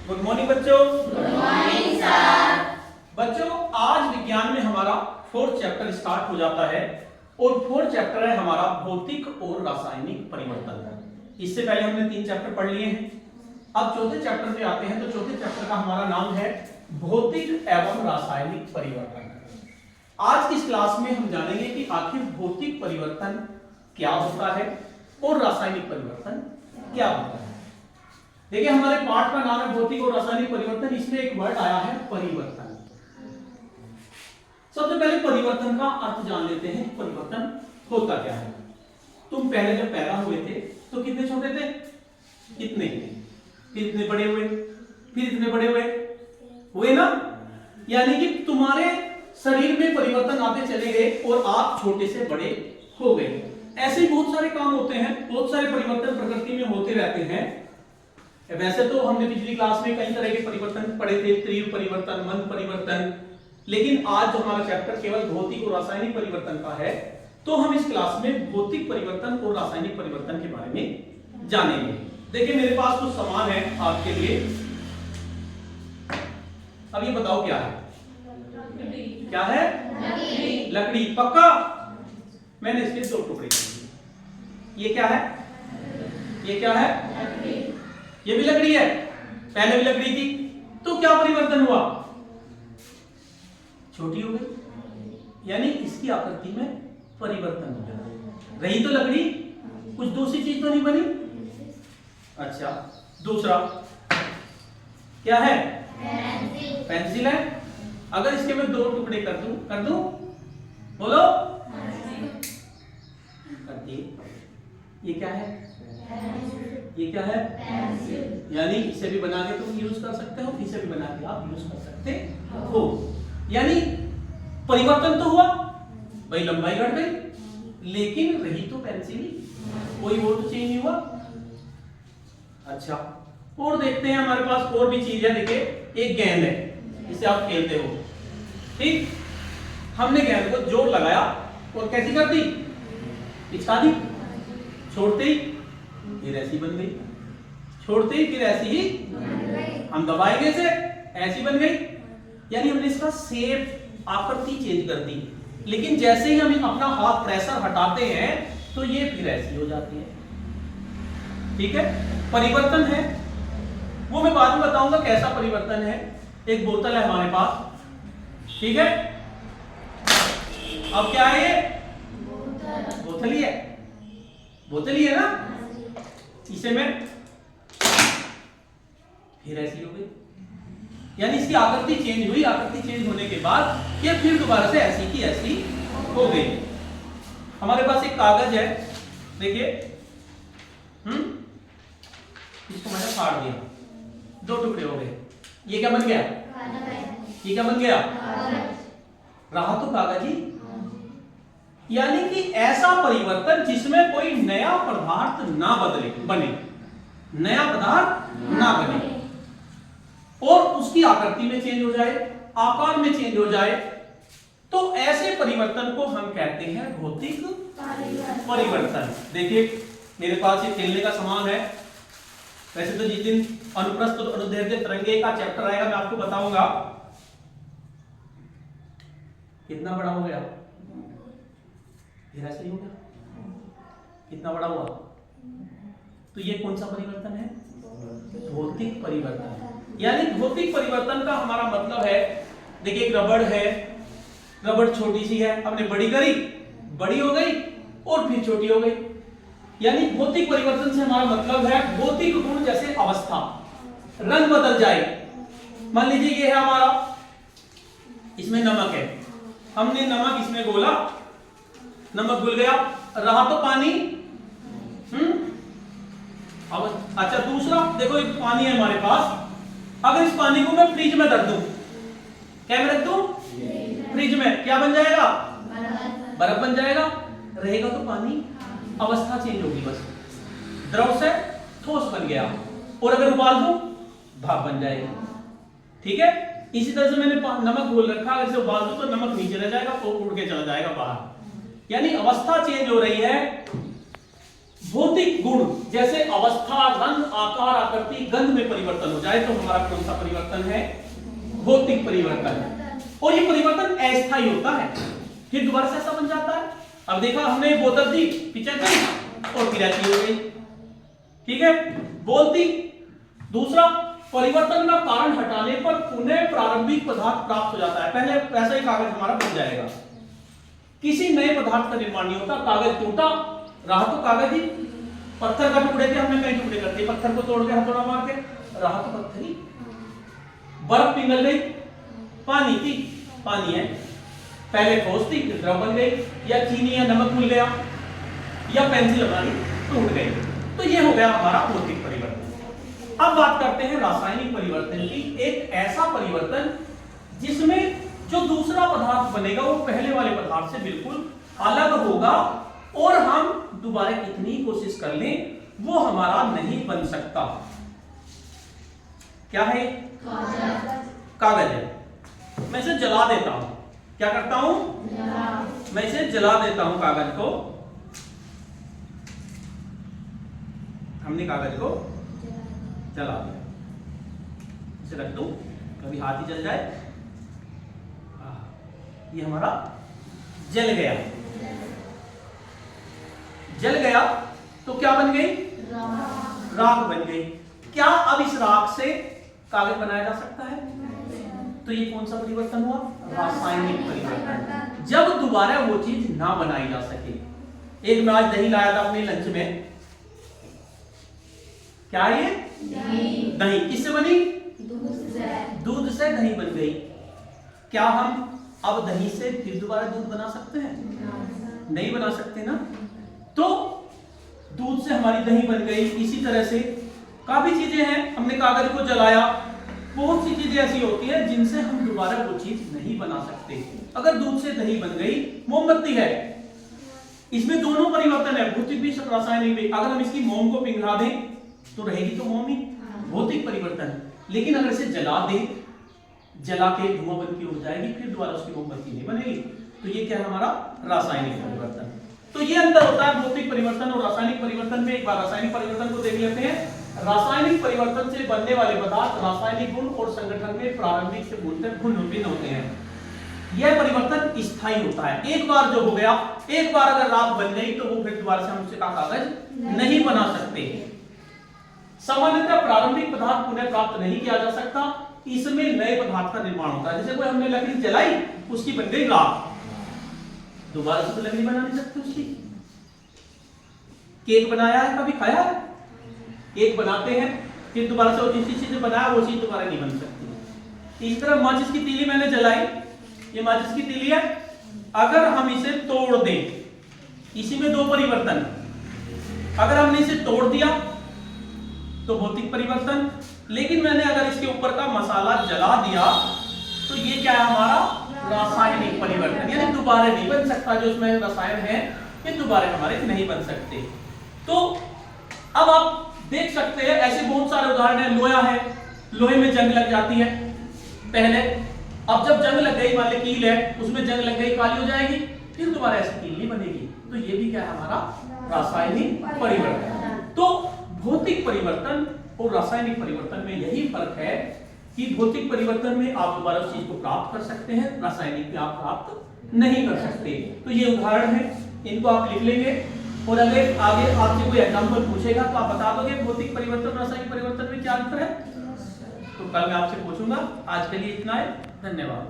Good morning बच्चों। Good morning sir. बच्चों आज विज्ञान में हमारा फोर्थ चैप्टर स्टार्ट हो जाता है और फोर्थ चैप्टर है हमारा भौतिक और रासायनिक परिवर्तन। इससे पहले हमने 3 चैप्टर पढ़ लिए हैं। अब चौथे चैप्टर पे आते हैं तो चौथे चैप्टर का हमारा नाम है भौतिक एवं रासायनिक परिवर्तन। आज की इस क्लास में हम जानेंगे कि आखिर भौतिक परिवर्तन क्या होता है और रासायनिक परिवर्तन क्या होता है। देखिए हमारे पाठ का नाम है भौतिक और रासायनिक परिवर्तन। इसमें एक वर्ड आया है परिवर्तन। सबसे पहले परिवर्तन का अर्थ जान लेते हैं। परिवर्तन होता क्या है। तुम पहले जब पैदा हुए थे तो कितने छोटे थे? इतने ही थे। फिर इतने बड़े हुए, फिर इतने बड़े हुए ना। यानी कि तुम्हारे शरीर में परिवर्तन आते चले गए और आप छोटे से बड़े हो गए। ऐसे ही बहुत सारे काम होते हैं, बहुत सारे परिवर्तन प्रकृति में होते रहते हैं। वैसे तो हमने पिछली क्लास में कई तरह के परिवर्तन पढ़े थे, तीव्र परिवर्तन, मंद परिवर्तन, लेकिन आज जो हमारा चैप्टर केवल भौतिक और रासायनिक परिवर्तन का है तो हम इस क्लास में भौतिक परिवर्तन और रासायनिक परिवर्तन के बारे में जानेंगे। देखिए मेरे पास कुछ सामान है आपके लिए। अब ये बताओ क्या है? क्या है? लकड़ी। पक्का? मैंने इसके 2 टुकड़े कर दिए। ये क्या है? ये क्या है? ये भी लकड़ी है, पहले भी लकड़ी थी। तो क्या परिवर्तन हुआ? छोटी हो गई, यानी इसकी आकृति में परिवर्तन हो गया। रही तो लकड़ी, कुछ दूसरी चीज तो नहीं बनी। अच्छा, दूसरा क्या है? पेंसिल है। अगर इसके मैं 2 टुकड़े कर दूं बोलो। कर दिए। ये क्या है? ये क्या है? यानी इसे भी बना के तुम यूज कर सकते हो, इसे भी बना के आप यूज कर सकते हो। यानी परिवर्तन तो हुआ, भाई लंबाई घट गई, लेकिन रही तो पेंसिल ही, कोई वो तो चेंज नहीं हुआ। अच्छा, और देखते हैं हमारे पास और भी चीज है। देखिए एक गेंद है, इसे आप खेलते हो, ठीक। हमने गेंद को जोर लगाया और कैसी कर दी? पिचका दी। छोड़ते ही फिर ऐसी बन गई, छोड़ते ही फिर ऐसी ही, हम दबाएंगे से ऐसी बन गई। यानी हमने इसका शेप, आकृति चेंज कर दी। लेकिन जैसे ही हम अपना हाथ प्रेशर हटाते हैं तो ये फिर ऐसी हो जाती है। ठीक है, परिवर्तन है वो मैं बाद में बताऊंगा कैसा परिवर्तन है। एक बोतल है हमारे पास, ठीक है। अब क्या है ये? बोतल ही है, बोतल ही है ना। इसे मैं फिर ऐसी हो गई, यानी इसकी आकृति चेंज हुई। आकृति चेंज होने के बाद ये फिर दोबारा से ऐसी की ऐसी हो गई। हमारे पास एक कागज है, देखिए, इसको मैंने फाड़ दिया, 2 टुकड़े हो गए। ये क्या बन गया? ये क्या बन गया? रहा तो कागज ही। यानी कि ऐसा परिवर्तन जिसमें कोई नया पदार्थ ना बने, नया पदार्थ ना बने और उसकी आकृति में चेंज हो जाए, आकार में चेंज हो जाए, तो ऐसे परिवर्तन को हम कहते हैं भौतिक परिवर्तन। देखिए मेरे पास ये खेलने का सामान है। वैसे तो जिस दिन अनुप्रस्थ और अनुदैर्ध्य तरंगे का चैप्टर आएगा मैं आपको बताऊंगा। कितना बड़ा हो गया? फिर ऐसे ही हो गया। कितना बड़ा हुआ? तो ये कौन सा परिवर्तन है? भौतिक परिवर्तन। यानी भौतिक परिवर्तन का हमारा मतलब है, देखिए एक रबड़ है, रबड़ छोटी सी है, हमने बड़ी करी, बड़ी हो गई और फिर छोटी हो गई। यानी भौतिक परिवर्तन से हमारा मतलब है भौतिक गुण, जैसे अवस्था, रंग बदल जाए। मान लीजिए ये है हमारा, इसमें नमक है, हमने नमक इसमें घोला, नमक घुल गया, रहा तो पानी। अब अच्छा दूसरा देखो, एक पानी है हमारे पास। अगर इस पानी को मैं फ्रिज में रख दूं, क्या में रख दूं? फ्रिज में, क्या बन जाएगा? बर्फ बन जाएगा। रहेगा तो पानी, अवस्था चेंज होगी बस, द्रव से ठोस बन गया। और अगर उबाल दूं, भाप बन जाएगा। ठीक है, इसी तरह से मैंने नमक घोल रखा, अगर इसे उबाल दूं तो नमक नीचे रह जाएगा, तो उड़ के चला जाएगा बाहर। यानी अवस्था चेंज हो रही है, भौतिक गुण जैसे अवस्था, रंग, आकार, आकृति, गंध में परिवर्तन हो जाए तो हमारा कौन सा परिवर्तन है? भौतिक परिवर्तन। और ये परिवर्तन अस्थायी होता है, फिर दोबारा से ऐसा बन जाता है। अब देखा हमने बोतल दी, पीछे गई और फिर ऐसी हो गई, ठीक है, बोलती। दूसरा, परिवर्तन का कारण हटाने पर पुनः प्रारंभिक पदार्थ प्राप्त हो जाता है। पहले वैसा ही कागज हमारा बन जाएगा, किसी नए पदार्थ का निर्माण नहीं होता। कागज टूटा, रहा तो कागज ही। पत्थर का टुकड़े थे, हमने कई टुकड़े कर दिए, पत्थर को तोड़ के हथौड़ा मार के, रहा तो पत्थर ही। बर्फ पिघल गई, पानी थी, पानी है, पहले ठोस थी फिर द्रव बन गई, या चीनी या नमक मिल गया, या पेंसिल हमारी टूट गई। तो ये हो गया हमारा भौतिक परिवर्तन। अब बात करते हैं रासायनिक परिवर्तन की। एक ऐसा परिवर्तन जिसमें जो दूसरा पदार्थ बनेगा वो पहले वाले पदार्थ से बिल्कुल अलग होगा, और हम दोबारा कितनी कोशिश कर लें वो हमारा नहीं बन सकता। क्या है? कागज है। मैं इसे जला देता हूं। क्या करता हूं? मैं इसे जला देता हूं कागज को। हमने कागज को जला दिया, इसे रख दूं, कभी हाथ ही जल जाए। ये हमारा जल गया। जल गया तो क्या बन गई? राख बन गई। क्या अब इस राख से कागज बनाया जा सकता है? तो ये कौन सा परिवर्तन हुआ? रासायनिक परिवर्तन। जब दोबारा वो चीज ना बनाई जा सके। एक मैं आज दही लाया था अपने लंच में, क्या ये? दही। किससे बनी? दूध से दही बन गई। क्या हम अब दही से फिर दोबारा दूध बना सकते हैं? नहीं बना सकते ना। तो दूध से हमारी दही बन गई। इसी तरह से काफी चीजें हैं, हमने कागज को जलाया, बहुत सी चीजें ऐसी होती है जिनसे हम दोबारा वो चीज नहीं बना सकते। अगर दूध से दही बन गई, मोमबत्ती है, इसमें दोनों परिवर्तन है, भौतिक भी रासायनिक भी। अगर हम इसकी मोम को पिघला दें तो रहेगी तो मोम ही, भौतिक परिवर्तन। लेकिन अगर इसे जला दें, जला के धुआं बन के उड़ जाएगी, फिर दोबारा उसकी मोमबत्ती नहीं बनेगी। तो ये क्या है? हमारा रासायनिक परिवर्तन। तो ये अंतर होता है भौतिक परिवर्तन और रासायनिक परिवर्तन में। एक बार रासायनिक परिवर्तन को देख लेते हैं। रासायनिक परिवर्तन से बनने वाले पदार्थ रासायनिक गुण और संगठन में प्रारंभिक से भिन्न होते हैं। यह परिवर्तन स्थायी होता है। एक बार जो हो गया, एक बार अगर राख बन गई तो वो फिर दोबारा से हम उससे कागज नहीं बना सकते। सामान्यतः प्रारंभिक पदार्थ पुनः प्राप्त नहीं किया जा सकता, इसमें नए पदार्थ का निर्माण होता है। जैसे कोई हमने लकड़ी जलाई, उसकी बन गई राख, दोबारा से तो लकड़ी बना नहीं सकते उसकी। केक बनाया है, कभी खाया है? केक बनाते हैं, फिर दोबारा से वो जिस चीज बनाया वो चीज दोबारा नहीं बन सकती। इस तरह माचिस की तीली मैंने जलाई, ये माचिस की तीली है, अगर हम इसे तोड़ दें, इसी में दो परिवर्तन। अगर हमने इसे तोड़ दिया तो भौतिक परिवर्तन, लेकिन मैंने अगर इसके ऊपर का मसाला जला दिया तो ये क्या है? हमारा रासायनिक परिवर्तन। यानी दोबारा नहीं बन सकता, जो इसमें रसायन है ये दोबारा हमारे नहीं बन सकते। तो अब आप देख सकते हैं ऐसे बहुत सारे उदाहरण हैं। लोहा है, लोहे में जंग लग जाती है पहले, अब जब जंग लग गई, मान ली कील है, उसमें जंग लग गई, काली हो जाएगी, फिर दोबारा ऐसी कील नहीं बनेगी। तो ये भी क्या है? हमारा रासायनिक परिवर्तन। तो भौतिक परिवर्तन और रासायनिक परिवर्तन में यही फर्क है कि भौतिक परिवर्तन में आप दोबारा उस चीज को प्राप्त कर सकते हैं, रासायनिक में आप प्राप्त नहीं कर सकते। तो ये उदाहरण है, इनको आप लिख लेंगे, और अगर आगे आपसे कोई एग्जाम्पल पूछेगा तो आप बता दोगे भौतिक परिवर्तन रासायनिक परिवर्तन में क्या अंतर है। तो कल मैं आपसे पूछूंगा। आज के लिए इतना है, धन्यवाद।